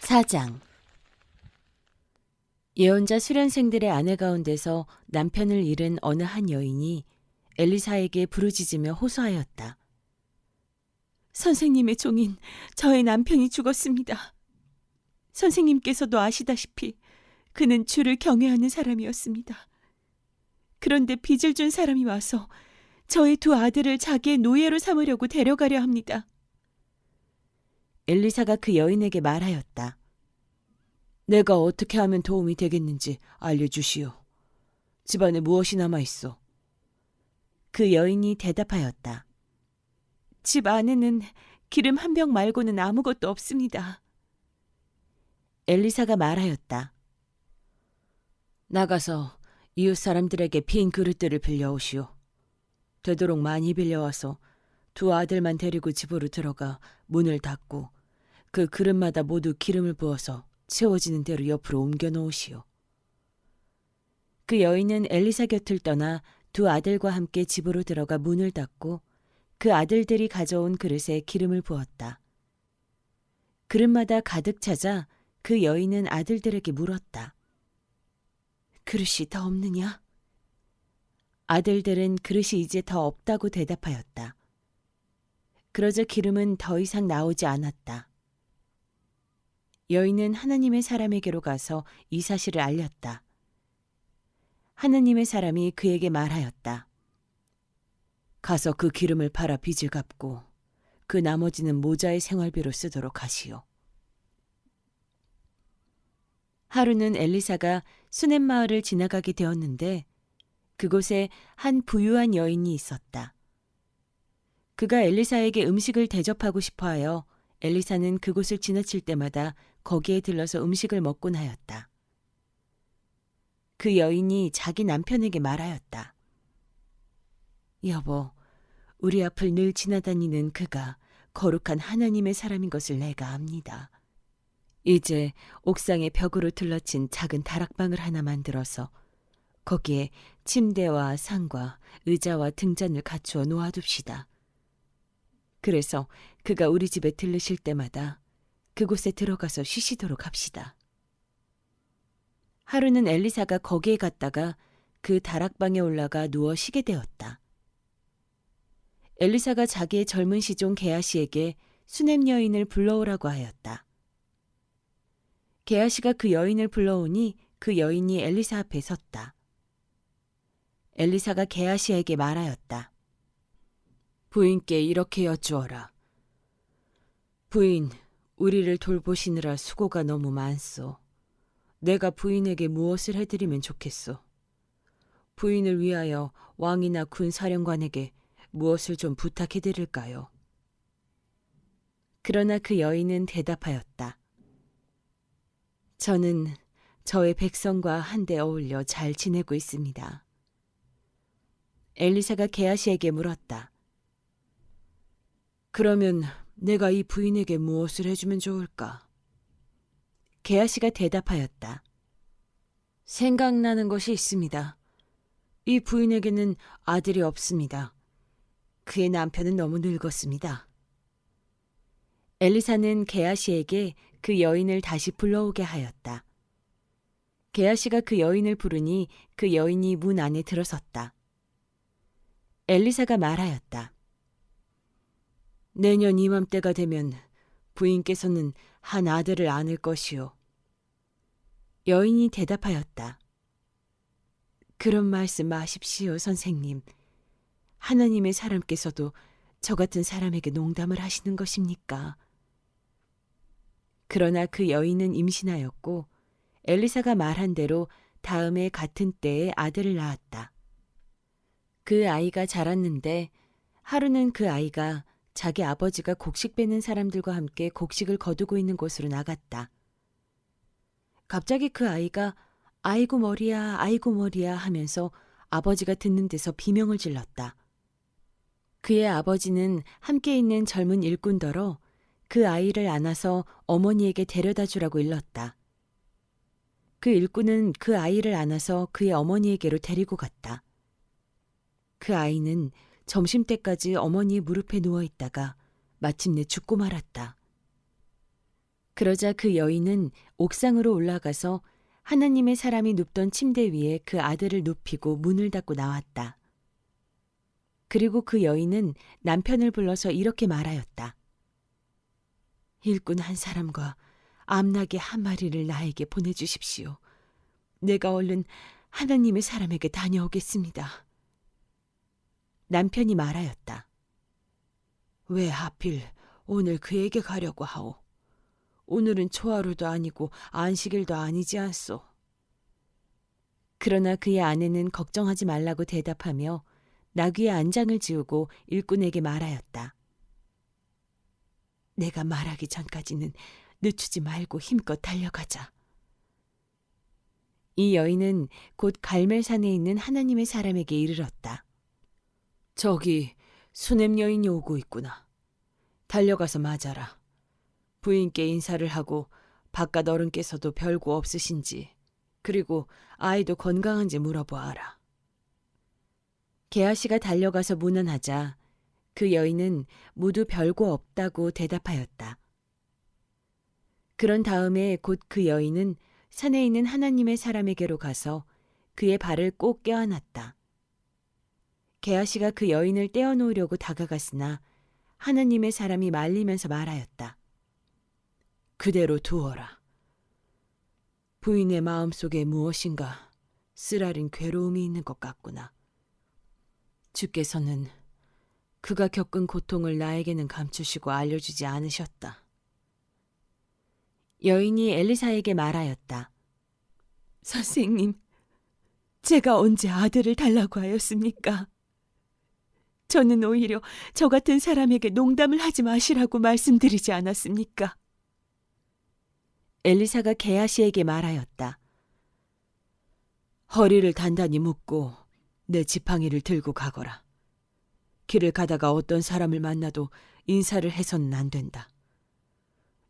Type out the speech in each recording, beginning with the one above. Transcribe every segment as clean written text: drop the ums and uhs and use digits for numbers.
4장. 예언자 수련생들의 아내 가운데서 남편을 잃은 어느 한 여인이 엘리사에게 부르짖으며 호소하였다. 선생님의 종인 저의 남편이 죽었습니다. 선생님께서도 아시다시피 그는 주를 경외하는 사람이었습니다. 그런데 빚을 준 사람이 와서 저의 두 아들을 자기의 노예로 삼으려고 데려가려 합니다. 엘리사가 그 여인에게 말하였다. 내가 어떻게 하면 도움이 되겠는지 알려주시오. 집안에 무엇이 남아있어? 그 여인이 대답하였다. 집 안에는 기름 한 병 말고는 아무것도 없습니다. 엘리사가 말하였다. 나가서 이웃 사람들에게 빈 그릇들을 빌려오시오. 되도록 많이 빌려와서 두 아들만 데리고 집으로 들어가 문을 닫고 그 그릇마다 모두 기름을 부어서 채워지는 대로 옆으로 옮겨 놓으시오. 그 여인은 엘리사 곁을 떠나 두 아들과 함께 집으로 들어가 문을 닫고 그 아들들이 가져온 그릇에 기름을 부었다. 그릇마다 가득 차자 그 여인은 아들들에게 물었다. 그릇이 더 없느냐? 아들들은 그릇이 이제 더 없다고 대답하였다. 그러자 기름은 더 이상 나오지 않았다. 여인은 하나님의 사람에게로 가서 이 사실을 알렸다. 하나님의 사람이 그에게 말하였다. 가서 그 기름을 팔아 빚을 갚고 그 나머지는 모자의 생활비로 쓰도록 하시오. 하루는 엘리사가 수넴 마을을 지나가게 되었는데 그곳에 한 부유한 여인이 있었다. 그가 엘리사에게 음식을 대접하고 싶어하여 엘리사는 그곳을 지나칠 때마다 거기에 들러서 음식을 먹곤 하였다. 그 여인이 자기 남편에게 말하였다. 여보, 우리 앞을 늘 지나다니는 그가 거룩한 하나님의 사람인 것을 내가 압니다. 이제 옥상에 벽으로 둘러친 작은 다락방을 하나 만들어서 거기에 침대와 상과 의자와 등잔을 갖추어 놓아둡시다. 그래서 그가 우리 집에 들르실 때마다 그곳에 들어가서 쉬시도록 합시다. 하루는 엘리사가 거기에 갔다가 그 다락방에 올라가 누워 쉬게 되었다. 엘리사가 자기의 젊은 시종 게하시에게 수넴 여인을 불러오라고 하였다. 게하시가 그 여인을 불러오니 그 여인이 엘리사 앞에 섰다. 엘리사가 게하시에게 말하였다. 부인께 이렇게 여쭈어라. 부인, 우리를 돌보시느라 수고가 너무 많소. 내가 부인에게 무엇을 해드리면 좋겠소. 부인을 위하여 왕이나 군 사령관에게 무엇을 좀 부탁해드릴까요? 그러나 그 여인은 대답하였다. 저는 저의 백성과 한데 어울려 잘 지내고 있습니다. 엘리사가 게하시에게 물었다. 그러면 내가 이 부인에게 무엇을 해주면 좋을까? 게하시가 대답하였다. 생각나는 것이 있습니다. 이 부인에게는 아들이 없습니다. 그의 남편은 너무 늙었습니다. 엘리사는 게하시에게 그 여인을 다시 불러오게 하였다. 게하시가 그 여인을 부르니 그 여인이 문 안에 들어섰다. 엘리사가 말하였다. 내년 이맘때가 되면 부인께서는 한 아들을 안을 것이요. 여인이 대답하였다. 그런 말씀 마십시오, 선생님. 하나님의 사람께서도 저 같은 사람에게 농담을 하시는 것입니까? 그러나 그 여인은 임신하였고 엘리사가 말한 대로 다음에 같은 때에 아들을 낳았다. 그 아이가 자랐는데 하루는 그 아이가 자기 아버지가 곡식 베는 사람들과 함께 곡식을 거두고 있는 곳으로 나갔다. 갑자기 그 아이가 아이고 머리야, 아이고 머리야 하면서 아버지가 듣는 데서 비명을 질렀다. 그의 아버지는 함께 있는 젊은 일꾼더러 그 아이를 안아서 어머니에게 데려다 주라고 일렀다. 그 일꾼은 그 아이를 안아서 그의 어머니에게로 데리고 갔다. 그 아이는 점심때까지 어머니의 무릎에 누워 있다가 마침내 죽고 말았다. 그러자 그 여인은 옥상으로 올라가서 하나님의 사람이 눕던 침대 위에 그 아들을 눕히고 문을 닫고 나왔다. 그리고 그 여인은 남편을 불러서 이렇게 말하였다. 일꾼 한 사람과 암나귀 한 마리를 나에게 보내주십시오. 내가 얼른 하나님의 사람에게 다녀오겠습니다. 남편이 말하였다. 왜 하필 오늘 그에게 가려고 하오? 오늘은 초하루도 아니고 안식일도 아니지 않소. 그러나 그의 아내는 걱정하지 말라고 대답하며 나귀의 안장을 지우고 일꾼에게 말하였다. 내가 말하기 전까지는 늦추지 말고 힘껏 달려가자. 이 여인은 곧 갈멜산에 있는 하나님의 사람에게 이르렀다. 저기 수냄 여인이 오고 있구나. 달려가서 맞아라. 부인께 인사를 하고 바깥 어른께서도 별거 없으신지 그리고 아이도 건강한지 물어보아라. 게하시가 달려가서 문안하자 그 여인은 모두 별거 없다고 대답하였다. 그런 다음에 곧 그 여인은 산에 있는 하나님의 사람에게로 가서 그의 발을 꼭 껴안았다. 게하시가 그 여인을 떼어놓으려고 다가갔으나 하나님의 사람이 말리면서 말하였다. 그대로 두어라. 부인의 마음속에 무엇인가 쓰라린 괴로움이 있는 것 같구나. 주께서는 그가 겪은 고통을 나에게는 감추시고 알려주지 않으셨다. 여인이 엘리사에게 말하였다. 선생님, 제가 언제 아들을 달라고 하였습니까? 저는 오히려 저 같은 사람에게 농담을 하지 마시라고 말씀드리지 않았습니까? 엘리사가 게하시에게 말하였다. 허리를 단단히 묶고 내 지팡이를 들고 가거라. 길을 가다가 어떤 사람을 만나도 인사를 해서는 안 된다.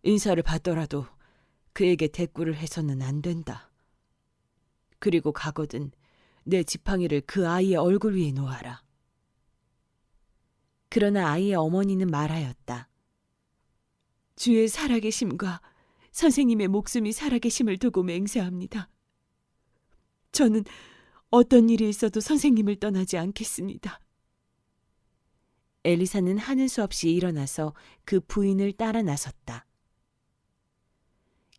인사를 받더라도 그에게 대꾸를 해서는 안 된다. 그리고 가거든 내 지팡이를 그 아이의 얼굴 위에 놓아라. 그러나 아이의 어머니는 말하였다. 주의 살아계심과 선생님의 목숨이 살아계심을 두고 맹세합니다. 저는 어떤 일이 있어도 선생님을 떠나지 않겠습니다. 엘리사는 하는 수 없이 일어나서 그 부인을 따라 나섰다.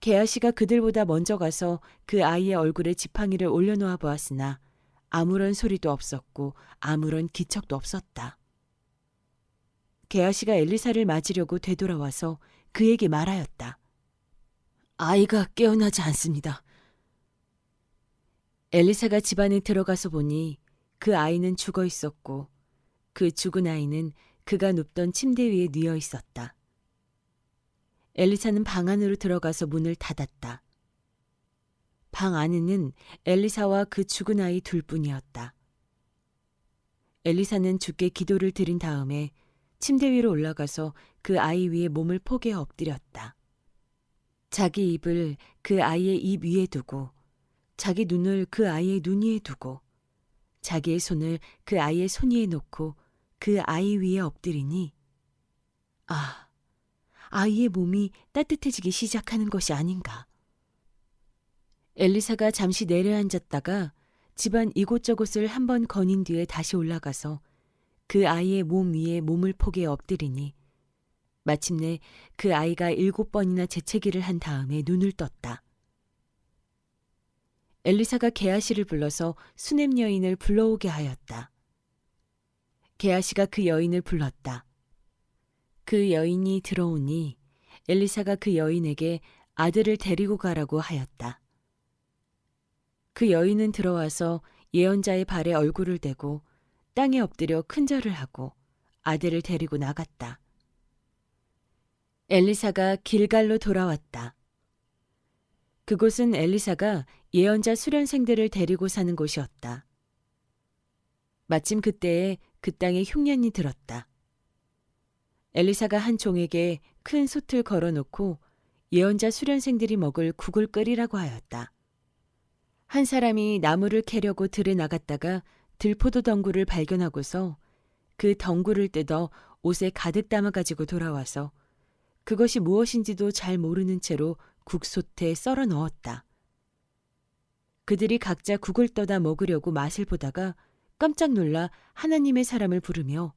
게하시가 그들보다 먼저 가서 그 아이의 얼굴에 지팡이를 올려놓아 보았으나 아무런 소리도 없었고 아무런 기척도 없었다. 게하시가 엘리사를 맞으려고 되돌아와서 그에게 말하였다. 아이가 깨어나지 않습니다. 엘리사가 집 안에 들어가서 보니 그 아이는 죽어 있었고 그 죽은 아이는 그가 눕던 침대 위에 뉘어 있었다. 엘리사는 방 안으로 들어가서 문을 닫았다. 방 안에는 엘리사와 그 죽은 아이 둘뿐이었다. 엘리사는 주께 기도를 드린 다음에 침대 위로 올라가서 그 아이 위에 몸을 포개 엎드렸다. 자기 입을 그 아이의 입 위에 두고 자기 눈을 그 아이의 눈 위에 두고 자기의 손을 그 아이의 손 위에 놓고 그 아이 위에 엎드리니 아이의 몸이 따뜻해지기 시작하는 것이 아닌가. 엘리사가 잠시 내려앉았다가 집안 이곳저곳을 한번 거닌 뒤에 다시 올라가서 그 아이의 몸 위에 몸을 포개 엎드리니 마침내 그 아이가 7번이나 재채기를 한 다음에 눈을 떴다. 엘리사가 게하시를 불러서 수냄 여인을 불러오게 하였다. 게하시가 그 여인을 불렀다. 그 여인이 들어오니 엘리사가 그 여인에게 아들을 데리고 가라고 하였다. 그 여인은 들어와서 예언자의 발에 얼굴을 대고 땅에 엎드려 큰절을 하고 아들을 데리고 나갔다. 엘리사가 길갈로 돌아왔다. 그곳은 엘리사가 예언자 수련생들을 데리고 사는 곳이었다. 마침 그때에 그 땅에 흉년이 들었다. 엘리사가 한 종에게 큰 솥을 걸어놓고 예언자 수련생들이 먹을 국을 끓이라고 하였다. 한 사람이 나무를 캐려고 들에 나갔다가 들포도 덩굴을 발견하고서 그 덩굴을 뜯어 옷에 가득 담아가지고 돌아와서 그것이 무엇인지도 잘 모르는 채로 국솥에 썰어 넣었다. 그들이 각자 국을 떠다 먹으려고 맛을 보다가 깜짝 놀라 하나님의 사람을 부르며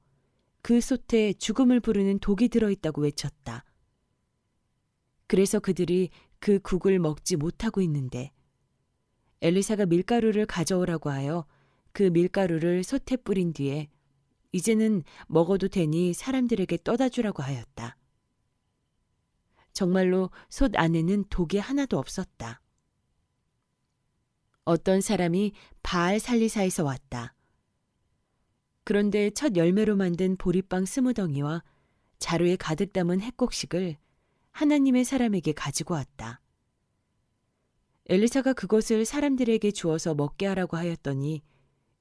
그 솥에 죽음을 부르는 독이 들어있다고 외쳤다. 그래서 그들이 그 국을 먹지 못하고 있는데 엘리사가 밀가루를 가져오라고 하여 그 밀가루를 솥에 뿌린 뒤에 이제는 먹어도 되니 사람들에게 떠다 주라고 하였다. 정말로 솥 안에는 독이 하나도 없었다. 어떤 사람이 바알 살리사에서 왔다. 그런데 첫 열매로 만든 보리빵 20덩이와 자루에 가득 담은 햇곡식을 하나님의 사람에게 가지고 왔다. 엘리사가 그것을 사람들에게 주어서 먹게 하라고 하였더니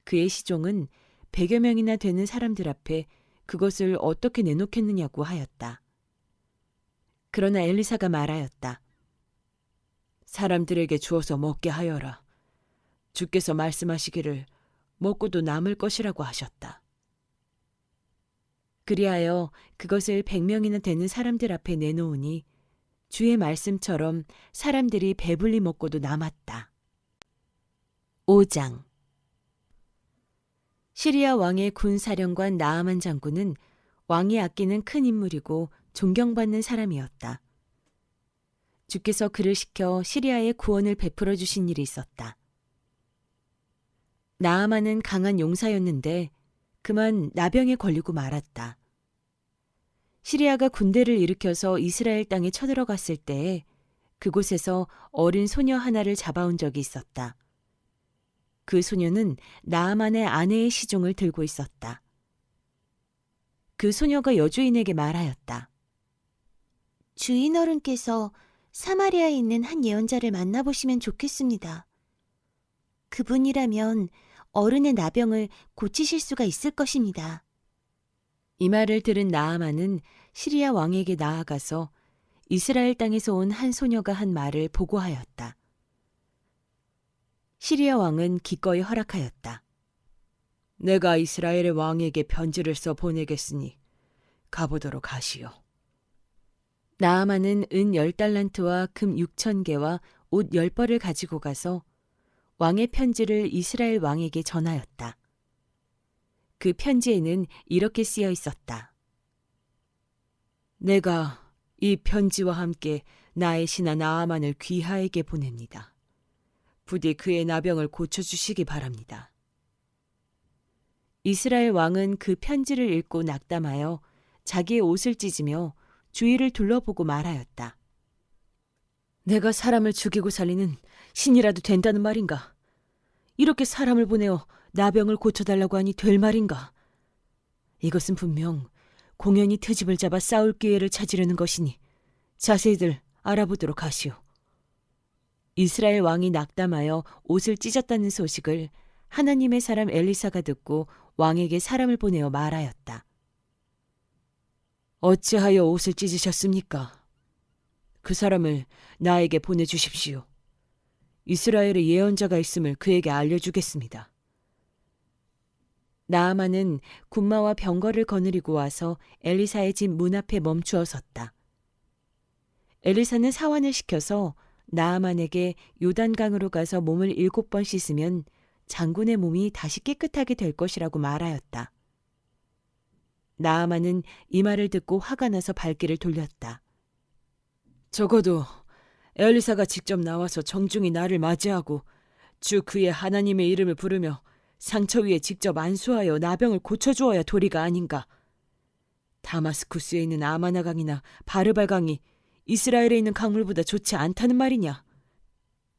그의 시종은 100여 명이나 되는 사람들 앞에 그것을 어떻게 내놓겠느냐고 하였다. 그러나 엘리사가 말하였다. 사람들에게 주어서 먹게 하여라. 주께서 말씀하시기를 먹고도 남을 것이라고 하셨다. 그리하여 그것을 100명이나 되는 사람들 앞에 내놓으니 주의 말씀처럼 사람들이 배불리 먹고도 남았다. 5장. 시리아 왕의 군사령관 나아만 장군은 왕이 아끼는 큰 인물이고 존경받는 사람이었다. 주께서 그를 시켜 시리아에 구원을 베풀어 주신 일이 있었다. 나아만은 강한 용사였는데 그만 나병에 걸리고 말았다. 시리아가 군대를 일으켜서 이스라엘 땅에 쳐들어갔을 때에 그곳에서 어린 소녀 하나를 잡아온 적이 있었다. 그 소녀는 나아만의 아내의 시종을 들고 있었다. 그 소녀가 여주인에게 말하였다. 주인 어른께서 사마리아에 있는 한 예언자를 만나보시면 좋겠습니다. 그분이라면 어른의 나병을 고치실 수가 있을 것입니다. 이 말을 들은 나아만은 시리아 왕에게 나아가서 이스라엘 땅에서 온 한 소녀가 한 말을 보고하였다. 시리아 왕은 기꺼이 허락하였다. 내가 이스라엘의 왕에게 편지를 써 보내겠으니 가보도록 하시오. 나아만은 은 10달란트와 금 6,000개와 옷 10벌을 가지고 가서 왕의 편지를 이스라엘 왕에게 전하였다. 그 편지에는 이렇게 쓰여 있었다. 내가 이 편지와 함께 나의 신하 나아만을 귀하에게 보냅니다. 부디 그의 나병을 고쳐주시기 바랍니다. 이스라엘 왕은 그 편지를 읽고 낙담하여 자기의 옷을 찢으며 주위를 둘러보고 말하였다. 내가 사람을 죽이고 살리는 신이라도 된다는 말인가? 이렇게 사람을 보내어 나병을 고쳐달라고 하니 될 말인가? 이것은 분명 공연히 트집을 잡아 싸울 기회를 찾으려는 것이니 자세히들 알아보도록 하시오. 이스라엘 왕이 낙담하여 옷을 찢었다는 소식을 하나님의 사람 엘리사가 듣고 왕에게 사람을 보내어 말하였다. 어찌하여 옷을 찢으셨습니까? 그 사람을 나에게 보내주십시오. 이스라엘에 예언자가 있음을 그에게 알려주겠습니다. 나아만은 군마와 병거를 거느리고 와서 엘리사의 집 문 앞에 멈추어 섰다. 엘리사는 사환을 시켜서 나아만에게 요단강으로 가서 몸을 7번 씻으면 장군의 몸이 다시 깨끗하게 될 것이라고 말하였다. 나아만은 이 말을 듣고 화가 나서 발길을 돌렸다. 적어도 엘리사가 직접 나와서 정중히 나를 맞이하고 주 그의 하나님의 이름을 부르며 상처 위에 직접 안수하여 나병을 고쳐주어야 도리가 아닌가. 다마스쿠스에 있는 아마나강이나 바르발강이 이스라엘에 있는 강물보다 좋지 않다는 말이냐.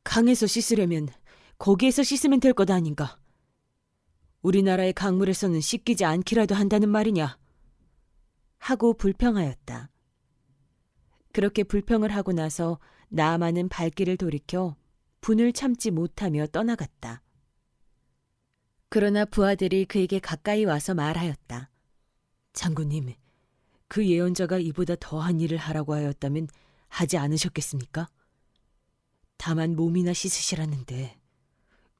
강에서 씻으려면 거기에서 씻으면 될 것 아닌가. 우리나라의 강물에서는 씻기지 않기라도 한다는 말이냐. 하고 불평하였다. 그렇게 불평을 하고 나서 나아만은 발길을 돌이켜 분을 참지 못하며 떠나갔다. 그러나 부하들이 그에게 가까이 와서 말하였다. 장군님, 그 예언자가 이보다 더한 일을 하라고 하였다면 하지 않으셨겠습니까? 다만 몸이나 씻으시라는데,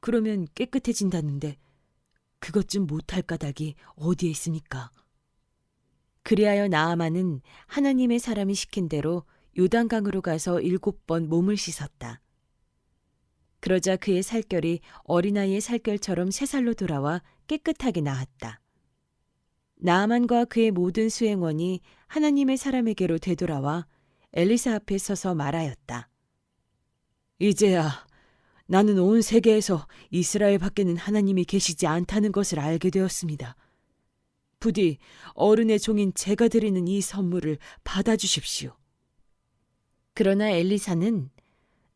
그러면 깨끗해진다는데 그것 좀 못할 까닭이 어디에 있습니까? 그리하여 나아만은 하나님의 사람이 시킨 대로 요단강으로 가서 7번 몸을 씻었다. 그러자 그의 살결이 어린아이의 살결처럼 새살로 돌아와 깨끗하게 나았다. 나아만과 그의 모든 수행원이 하나님의 사람에게로 되돌아와 엘리사 앞에 서서 말하였다. 이제야 나는 온 세계에서 이스라엘 밖에는 하나님이 계시지 않다는 것을 알게 되었습니다. 부디 어른의 종인 제가 드리는 이 선물을 받아주십시오. 그러나 엘리사는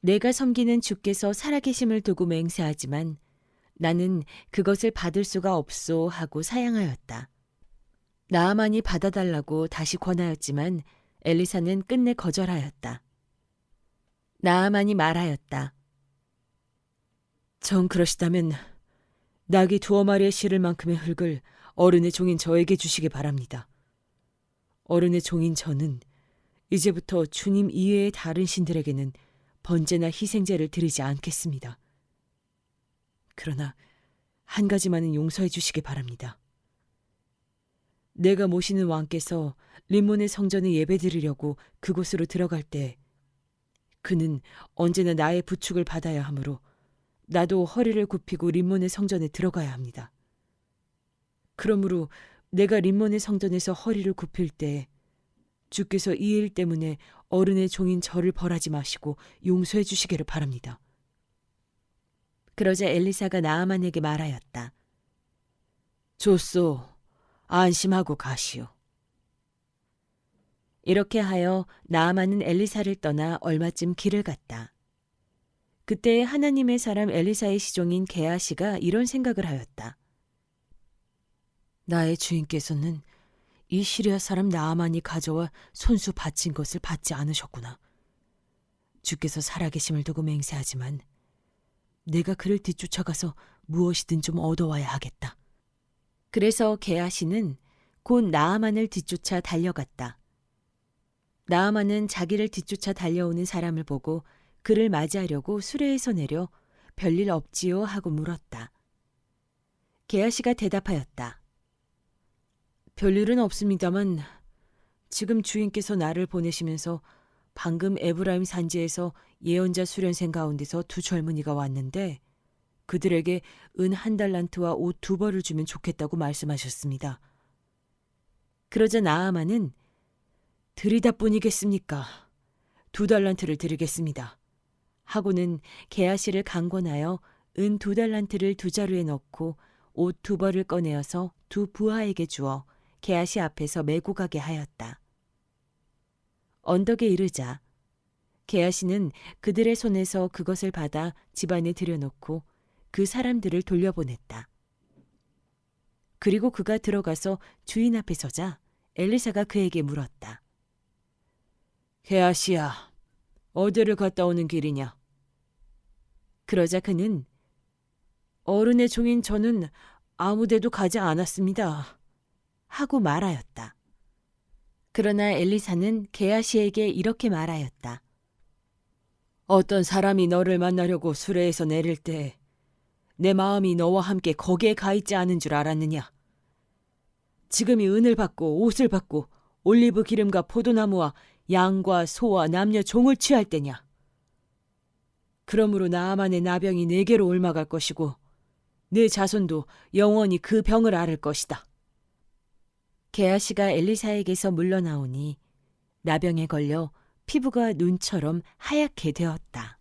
내가 섬기는 주께서 살아계심을 두고 맹세하지만 나는 그것을 받을 수가 없소 하고 사양하였다. 나아만이 받아달라고 다시 권하였지만 엘리사는 끝내 거절하였다. 나아만이 말하였다. 정 그러시다면 낙이 2마리에 실을 만큼의 흙을 어른의 종인 저에게 주시기 바랍니다. 어른의 종인 저는 이제부터 주님 이외의 다른 신들에게는 번제나 희생제를 드리지 않겠습니다. 그러나 한 가지만은 용서해 주시기 바랍니다. 내가 모시는 왕께서 림몬의 성전에 예배드리려고 그곳으로 들어갈 때 그는 언제나 나의 부축을 받아야 하므로 나도 허리를 굽히고 림몬의 성전에 들어가야 합니다. 그러므로 내가 림몬의 성전에서 허리를 굽힐 때 주께서 이 일 때문에 어른의 종인 저를 벌하지 마시고 용서해 주시기를 바랍니다. 그러자 엘리사가 나아만에게 말하였다. 좋소. 안심하고 가시오. 이렇게 하여 나아만은 엘리사를 떠나 얼마쯤 길을 갔다. 그때 하나님의 사람 엘리사의 시종인 게하시가 이런 생각을 하였다. 나의 주인께서는 이 시리아 사람 나아만이 가져와 손수 바친 것을 받지 않으셨구나. 주께서 살아계심을 두고 맹세하지만 내가 그를 뒤쫓아가서 무엇이든 좀 얻어와야 하겠다. 그래서 게하시는 곧 나아만을 뒤쫓아 달려갔다. 나아만은 자기를 뒤쫓아 달려오는 사람을 보고 그를 맞이하려고 수레에서 내려 별일 없지요 하고 물었다. 게하시가 대답하였다. 별일은 없습니다만 지금 주인께서 나를 보내시면서 방금 에브라임 산지에서 예언자 수련생 가운데서 2 젊은이가 왔는데 그들에게 은 1달란트와 옷 2벌을 주면 좋겠다고 말씀하셨습니다. 그러자 나아만은 드리다뿐이겠습니까? 2달란트를 드리겠습니다. 하고는 게하시를 강권하여 은 2달란트를 2자루에 넣고 옷 2벌을 꺼내어서 2 부하에게 주어 게하시 앞에서 메고 가게 하였다. 언덕에 이르자 게하시는 그들의 손에서 그것을 받아 집안에 들여놓고 그 사람들을 돌려보냈다. 그리고 그가 들어가서 주인 앞에 서자 엘리사가 그에게 물었다. 게하시야, 어디를 갔다 오는 길이냐? 그러자 그는 어른의 종인 저는 아무데도 가지 않았습니다. 하고 말하였다. 그러나 엘리사는 게하시에게 이렇게 말하였다. 어떤 사람이 너를 만나려고 수레에서 내릴 때 내 마음이 너와 함께 거기에 가 있지 않은 줄 알았느냐? 지금이 은을 받고 옷을 받고 올리브 기름과 포도나무와 양과 소와 남녀 종을 취할 때냐? 그러므로 나아만의 나병이 내게로 옮아갈 것이고 내 자손도 영원히 그 병을 앓을 것이다. 게하시가 엘리사에게서 물러나오니 나병에 걸려 피부가 눈처럼 하얗게 되었다.